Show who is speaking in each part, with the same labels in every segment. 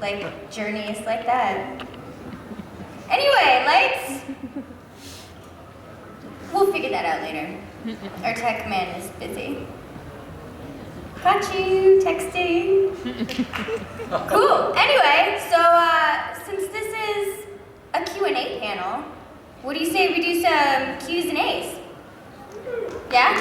Speaker 1: like journeys like that. Anyway, lights. We'll figure that out later. Our tech man is busy. Got you, texting. Cool. Anyway, so since this is a Q&A panel, what do you say we do some Q's and A's? Yeah?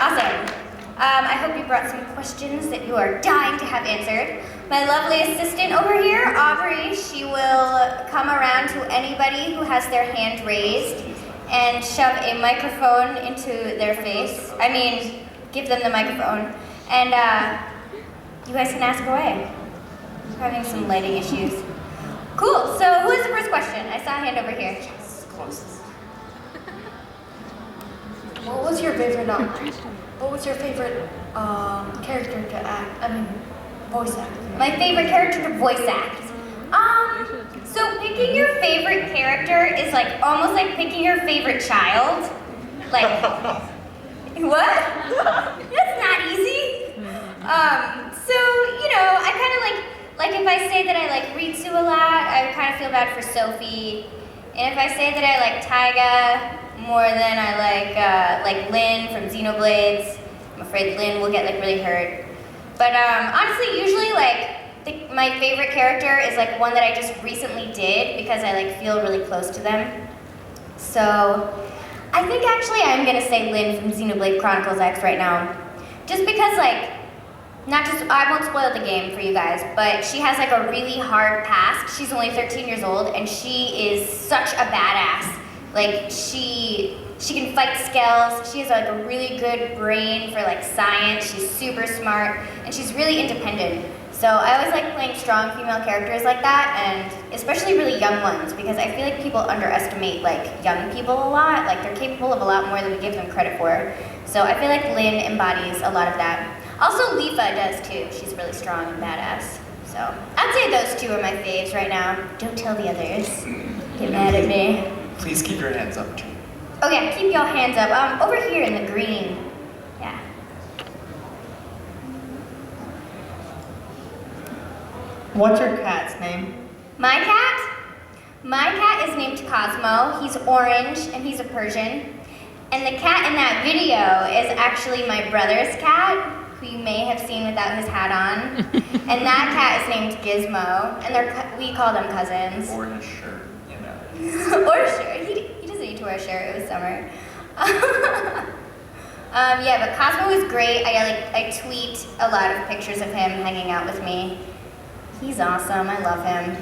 Speaker 1: Awesome. I hope you brought some questions that you are dying to have answered. My lovely assistant over here, Aubrey, she will come around to anybody who has their hand raised and shove a microphone into their face. I mean, give them the microphone. And you guys can ask away. We're having some lighting issues. Cool, so who has the first question? I saw a hand over here.
Speaker 2: Yes, closest.
Speaker 3: What was your favorite character to act? I mean, voice act.
Speaker 1: My favorite character to voice act. So picking your favorite character is like almost like picking your favorite child. Like, what? That's not easy. So you know, I kind of like if I say that I like Ritsu a lot, I kind of feel bad for Sophie. And if I say that I like Taiga more than I like Lynn from Xenoblades, I'm afraid Lynn will get like really hurt. But honestly, usually like my favorite character is like one that I just recently did because I like feel really close to them. So I think actually I'm gonna say Lynn from Xenoblade Chronicles X right now, just because like I won't spoil the game for you guys, but she has like a really hard past. She's only 13 years old and she is such a badass. Like she can fight scales. She has like a really good brain for like science. She's super smart and she's really independent. So I always like playing strong female characters like that, and especially really young ones, because I feel like people underestimate like young people a lot. Like they're capable of a lot more than we give them credit for. So I feel like Lynn embodies a lot of that. Also Leafa does too. She's really strong and badass. So I'd say those two are my faves right now. Don't tell the others. Get mad at me.
Speaker 2: Please keep your hands up, Jane.
Speaker 1: Okay, keep y'all hands up. Over here in the green. Yeah.
Speaker 3: What's your cat's name?
Speaker 1: My cat? My cat is named Cosmo. He's orange and he's a Persian. And the cat in that video is actually my brother's cat, who you may have seen without his hat on. And that cat is named Gizmo, and we call them cousins.
Speaker 2: Or his shirt, you know.
Speaker 1: Or a shirt. He doesn't need to wear a shirt. It was summer. Yeah, but Cosmo is great. I tweet a lot of pictures of him hanging out with me. He's awesome. I love him.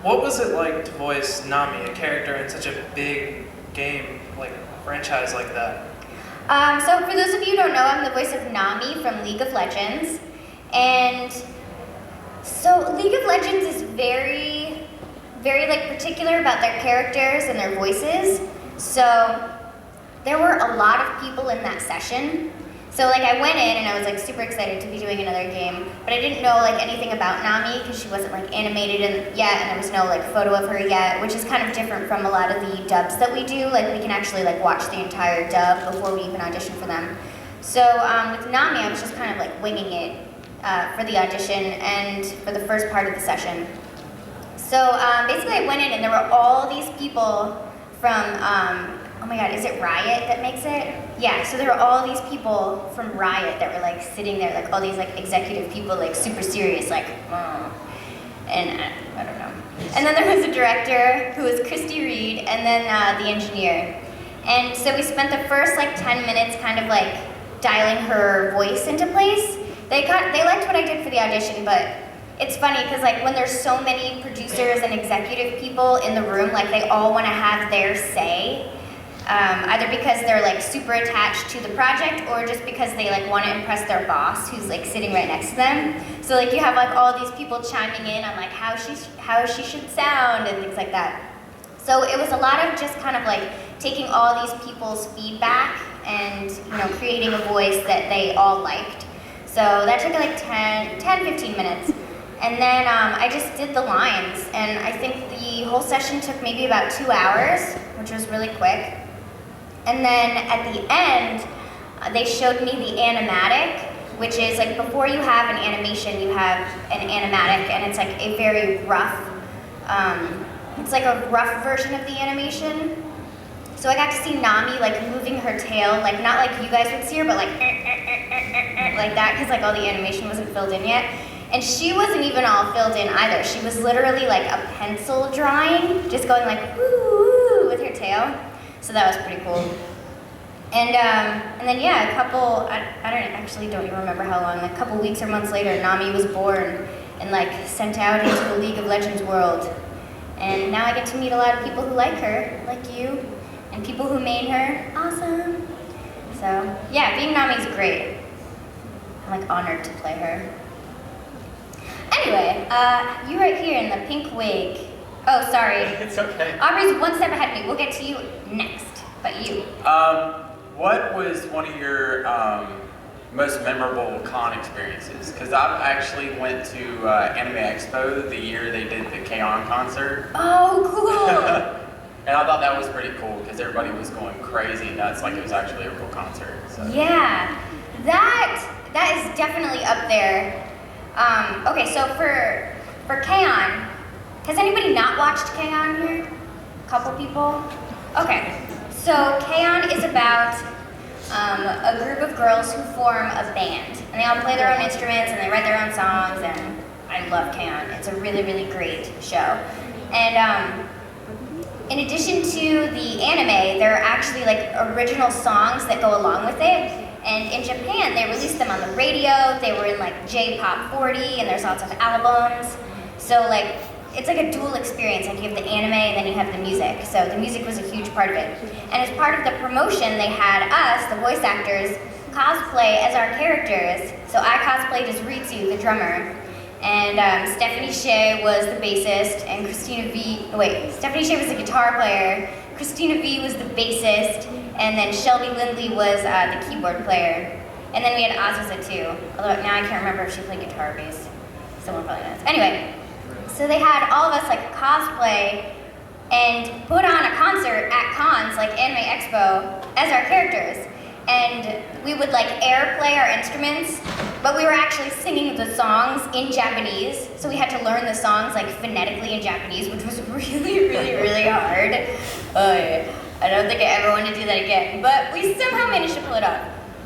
Speaker 4: What was it like to voice Nami, a character in such a big game, like franchise like that?
Speaker 1: So for those of you who don't know, I'm the voice of Nami from League of Legends. And so League of Legends is very, very like particular about their characters and their voices. So there were a lot of people in that session. So like I went in and I was like super excited to be doing another game, but I didn't know like anything about Nami because she wasn't like animated yet, and there was no like photo of her yet, which is kind of different from a lot of the dubs that we do. Like we can actually like watch the entire dub before we even audition for them. So with Nami, I was just kind of like winging it for the audition and for the first part of the session. So basically I went in and there were all these people from, oh my God, is it Riot that makes it? Yeah, so there were all these people from Riot that were like sitting there, like all these like executive people, like super serious, like, and I don't know. And then there was a director who was Christy Reed, and then the engineer. And so we spent the first like 10 minutes kind of like dialing her voice into place. They liked what I did for the audition, but it's funny because like when there's so many producers and executive people in the room, like they all want to have their say. Either because they're like super attached to the project or just because they like want to impress their boss who's like sitting right next to them. So like you have like all these people chiming in on like how she should sound and things like that. So it was a lot of just kind of like taking all these people's feedback and creating a voice that they all liked. So that took like 10-15 minutes. And then I just did the lines, and I think the whole session took maybe about 2 hours, which was really quick. And then at the end, they showed me the animatic, which is like before you have an animation, you have an animatic, and it's like a very rough, it's like a rough version of the animation. So I got to see Nami like moving her tail, like not like you guys would see her, but like that, because like all the animation wasn't filled in yet. And she wasn't even all filled in either. She was literally like a pencil drawing, just going like woo woo with her tail. So that was pretty cool. And then yeah, don't even remember how long, like a couple weeks or months later, Nami was born and like sent out into the League of Legends world. And now I get to meet a lot of people who like her, like you, and people who made her. Awesome. So yeah, being Nami is great. I'm like honored to play her. Anyway, you right here in the pink wig. Oh, sorry.
Speaker 2: It's okay.
Speaker 1: Aubrey's one step ahead of me. We'll get to you next. But you.
Speaker 2: What was one of your most memorable con experiences? Because I actually went to Anime Expo the year they did the K-On! Concert.
Speaker 1: Oh, cool.
Speaker 2: And I thought that was pretty cool because everybody was going crazy nuts like it was actually a real concert. So.
Speaker 1: Yeah, that is definitely up there. Okay, so for K-On!, has anybody not watched K-On! Here? A couple people? Okay, so K-On! Is about a group of girls who form a band. And they all play their own instruments and they write their own songs, and I love K-On! It's a really, really great show. And in addition to the anime, there are actually like original songs that go along with it. And in Japan, they released them on the radio. They were in like J-Pop 40, and there's lots of albums. So like, it's like a dual experience. Like you have the anime and then you have the music. So the music was a huge part of it. And as part of the promotion, they had us, the voice actors, cosplay as our characters. So I cosplayed as Ritsu, the drummer. And Stephanie Shea was the bassist, and Stephanie Shea was the guitar player. Christina V was the bassist, and then Shelby Lindley was the keyboard player. And then we had Azusa too, although now I can't remember if she played guitar or bass. Someone probably knows. Anyway, so they had all of us like cosplay and put on a concert at cons like Anime Expo as our characters. And we would like airplay our instruments, but we were actually singing the songs in Japanese. So we had to learn the songs like phonetically in Japanese, which was really, really, really hard. I don't think I ever want to do that again, but we somehow managed to pull it off.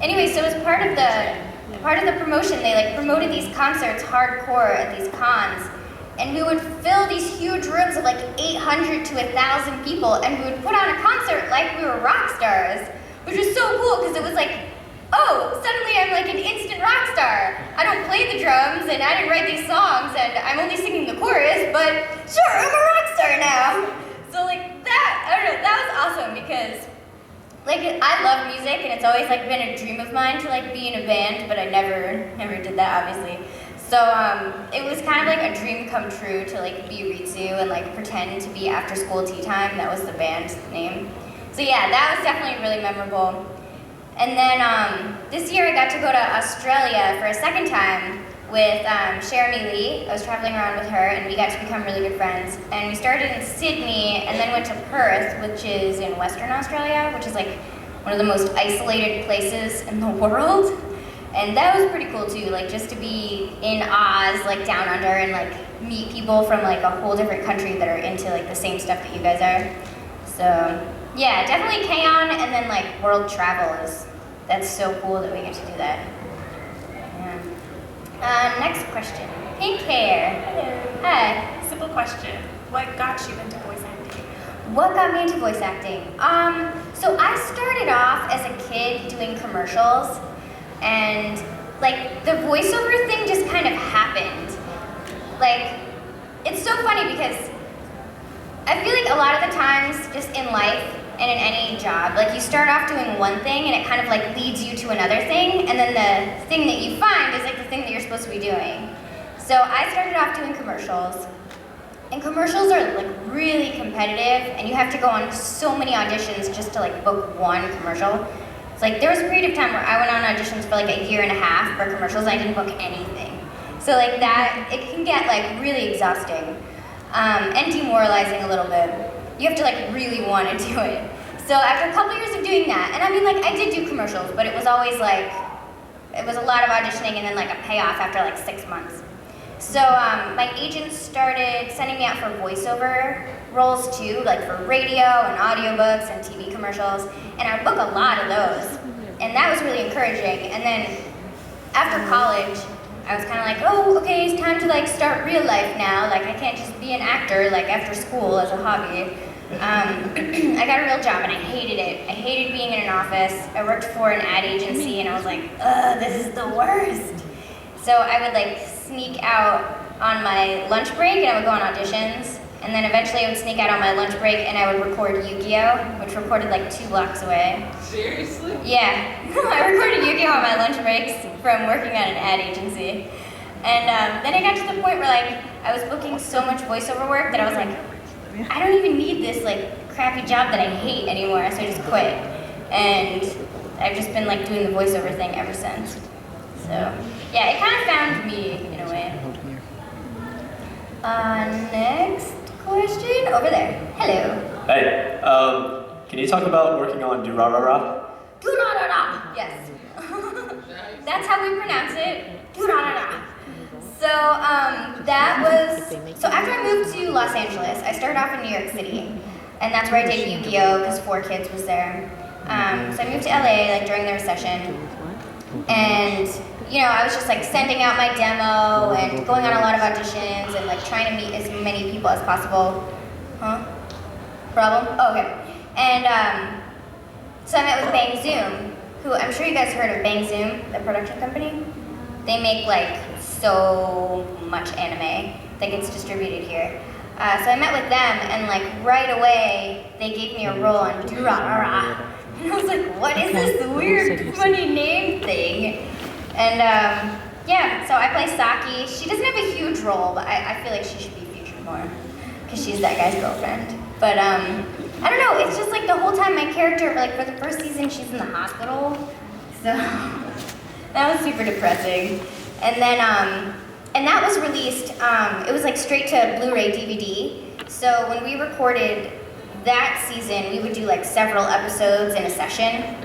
Speaker 1: Anyway, so as part of the promotion, they like promoted these concerts hardcore at these cons, and we would fill these huge rooms of like 800 to 1,000 people, and we would put on a concert like we were rock stars, which was so cool because it was like, oh, suddenly I'm like an instant rock star. I don't play the drums, and I didn't write these songs, and I'm only singing the chorus, but sure, I'm a rock star now. So like that, I don't know, that was awesome because like I love music, and it's always like been a dream of mine to like be in a band, but I never did that obviously. So it was kind of like a dream come true to like be Ritsu and like pretend to be after school tea time. That was the band's name. So yeah, that was definitely really memorable. And then this year I got to go to Australia for a second time with Sheremy Lee. I was traveling around with her, and we got to become really good friends. And we started in Sydney and then went to Perth, which is in Western Australia, which is like one of the most isolated places in the world. And that was pretty cool too, like just to be in Oz, like down under, and like meet people from like a whole different country that are into like the same stuff that you guys are. So yeah, definitely K-On! And then like world travel that's so cool that we get to do that. Yeah. Next question. Pink hair.
Speaker 3: Hello.
Speaker 1: Hi.
Speaker 3: Simple question. What got you into voice acting?
Speaker 1: What got me into voice acting? So I started off as a kid doing commercials, and like the voiceover thing just kind of happened. Like, it's so funny because I feel like a lot of the times just in life and in any job, like you start off doing one thing and it kind of like leads you to another thing, and then the thing that you find is like the thing that you're supposed to be doing. So I started off doing commercials, and commercials are like really competitive, and you have to go on so many auditions just to like book one commercial. It's like there was a period of time where I went on auditions for like a year and a half for commercials and I didn't book anything. So like that, it can get like really exhausting and demoralizing a little bit. You have to like really want to do it. So after a couple years of doing that, and I mean like I did do commercials, but it was always like, it was a lot of auditioning and then like a payoff after like 6 months. So my agent started sending me out for voiceover roles too, like for radio and audiobooks and TV commercials, and I would book a lot of those, and that was really encouraging. And then after college, I was kind of like, oh, okay, it's time to like start real life now. Like I can't just be an actor like after school as a hobby. I got a real job and I hated it. I hated being in an office. I worked for an ad agency and I was like, ugh, this is the worst. So I would like sneak out on my lunch break and I would go on auditions. And then eventually I would sneak out on my lunch break and I would record Yu-Gi-Oh, which recorded like 2 blocks away.
Speaker 5: Seriously?
Speaker 1: Yeah, I recorded Yu-Gi-Oh on my lunch breaks from working at an ad agency. And then I got to the point where like I was booking so much voiceover work that I was like, I don't even need this like crappy job that I hate anymore, so I just quit. And I've just been like doing the voiceover thing ever since. So yeah, it kind of found me in a way. Next question, over there. Hello.
Speaker 6: Hey, can you talk about working on Do-Ra-Ra-Ra?
Speaker 1: Do-ra-ra-ra. Yes. That's how we pronounce it. Do-ra-ra-ra. So so after I moved to Los Angeles, I started off in New York City, and that's where I did Yu-Gi-Oh because 4Kids was there. So I moved to LA like during the recession, and you know I was just like sending out my demo and going on a lot of auditions and like trying to meet as many people as possible. Huh? Problem? Oh, okay. And so I met with Bang Zoom, who I'm sure you guys heard of Bang Zoom, the production company. They make like so much anime that gets distributed here. So I met with them and like right away they gave me a role on Do-Ra-Ra-Ra. And I was like, what is this weird funny name thing? And yeah, so I play Saki. She doesn't have a huge role, but I feel like she should be featured more because she's that guy's girlfriend. But I don't know, it's just like the whole time my character, like for the first season, she's in the hospital. So that was super depressing. And then, and that was released, it was like straight to Blu-ray DVD. So when we recorded that season, we would do like several episodes in a session.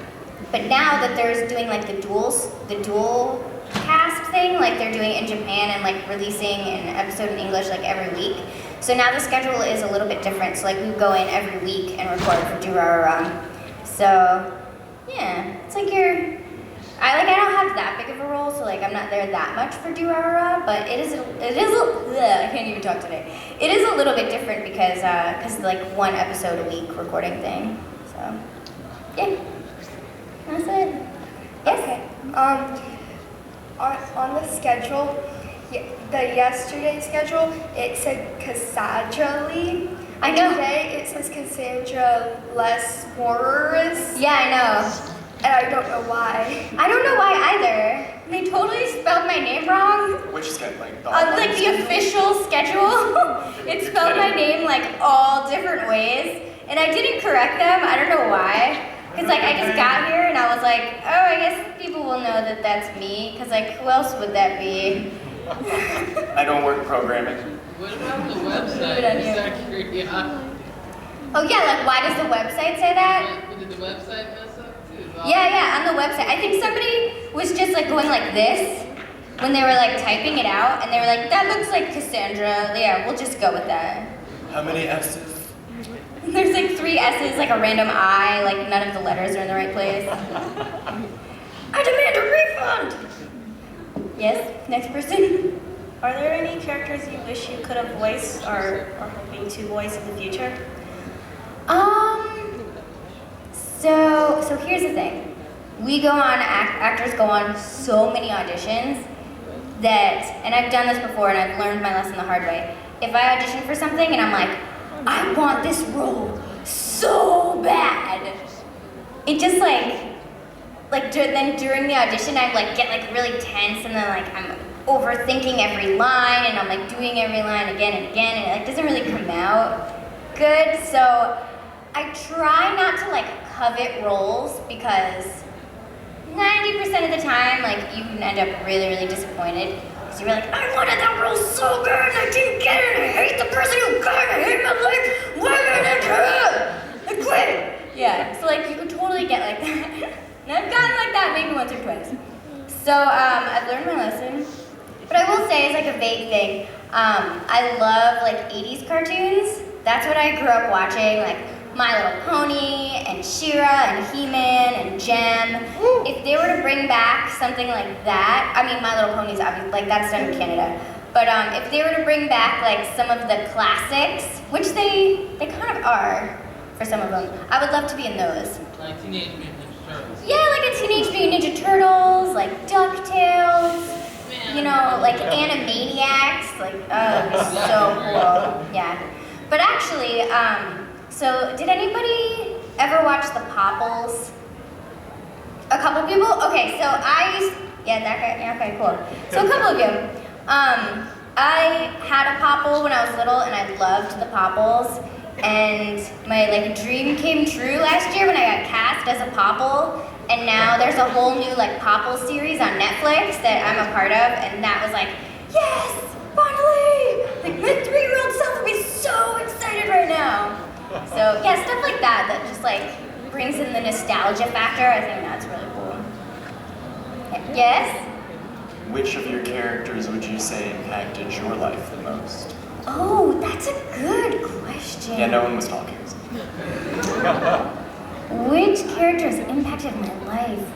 Speaker 1: But now that they're doing like the dual cast thing, like they're doing it in Japan and like releasing an episode in English like every week. So now the schedule is a little bit different. So like we would go in every week and record for Do-Ra-Ra-Ra. So yeah, it's like I don't have that big of a role, so like I'm not there that much for Do-Ra-Ra-Ra, but it is I can't even talk today. It is a little bit different because like 1 episode a week recording thing. So yeah, that's it. Yes.
Speaker 3: Okay. On the schedule, the yesterday schedule, it said Cassandra Lee.
Speaker 1: I know.
Speaker 3: Today it says Cassandra Les Morris.
Speaker 1: Yeah, I know.
Speaker 3: And I don't know why.
Speaker 1: I don't know why either. They totally spelled my name wrong.
Speaker 2: Which is kind of like
Speaker 1: On like the official schedule, it spelled my name like all different ways, and I didn't correct them. I don't know why. Cause like I just got here and I was like, oh, I guess people will know that that's me. Cause like who else would that be?
Speaker 2: I don't work programming.
Speaker 5: What about the website?
Speaker 1: Good on
Speaker 5: Is
Speaker 1: you.
Speaker 5: that curious?
Speaker 1: Oh yeah, like why does the website say that?
Speaker 5: Did the website mess up too?
Speaker 1: Yeah, on the website. I think somebody was just like going like this when they were like typing it out, and they were like, that looks like Cassandra. Yeah, we'll just go with that.
Speaker 2: How many S's?
Speaker 1: There's like 3 S's, like a random I, like none of the letters are in the right place. I demand a refund! Yes, next person.
Speaker 7: Are there any characters you wish you could have voiced or are hoping to voice in the future?
Speaker 1: So here's the thing. We go on, actors go on so many auditions that, and I've done this before and I've learned my lesson the hard way. If I audition for something and I'm like, I want this role so bad, it just then during the audition I like get like really tense, and then like I'm overthinking every line and I'm like doing every line again and again, and it like doesn't really come out good. So I try not to like covet roles, because 90% of the time like you can end up really, really disappointed. So you're like, I wanted that role so good and I didn't get it, and I hate the person who got it, I hate my life, why did I do it? I quit. Yeah, so like you could totally get like that. And I've gotten like that maybe once or twice. So I've learned my lesson, but I will say it's like a vague thing. I love like 80s cartoons. That's what I grew up watching, like My Little Pony and She-Ra and He-Man and Jem. If they were to bring back something like that, I mean, My Little Pony's obviously, like that's done in Canada. But if they were to bring back like some of the classics, which they kind of are for some of them, I would love to be in those.
Speaker 5: Like Teenage Mutant Ninja Turtles.
Speaker 1: Yeah, like a Teenage Mutant Ninja Turtles, like DuckTales, you know, like Animaniacs, like, it'd be so cool, yeah. But actually, so did anybody ever watch the Popples? A couple people? Okay, so yeah, that guy, yeah, okay, cool. So a couple of you. I had a Popple when I was little, and I loved the Popples. And my like dream came true last year when I got cast as a Popple. And now there's a whole new like Popple series on Netflix that I'm a part of, and that was like, yes, finally! Like my 3-year-old self would be so excited right now. So yeah, stuff like that that just like brings in the nostalgia factor. I think that's really cool. Yes?
Speaker 6: Which of your characters would you say impacted your life the most?
Speaker 1: Oh, that's a good question.
Speaker 6: Yeah, no one was talking.
Speaker 1: Which character has impacted my life?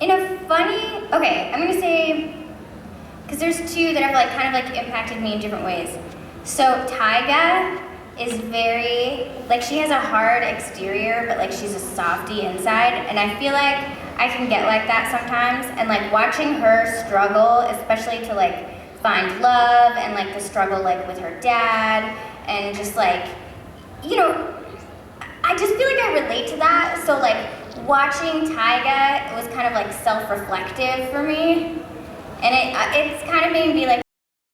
Speaker 1: In a funny, okay, I'm gonna say, because there's two that have like kind of like impacted me in different ways. So Taiga is very, like she has a hard exterior, but like she's a softie inside, and I feel like I can get like that sometimes, and like watching her struggle, especially to like find love, and like the struggle like with her dad, and just like, you know, I just feel like I relate to that. So like watching Taiga was kind of like self-reflective for me, and it's kind of made me be like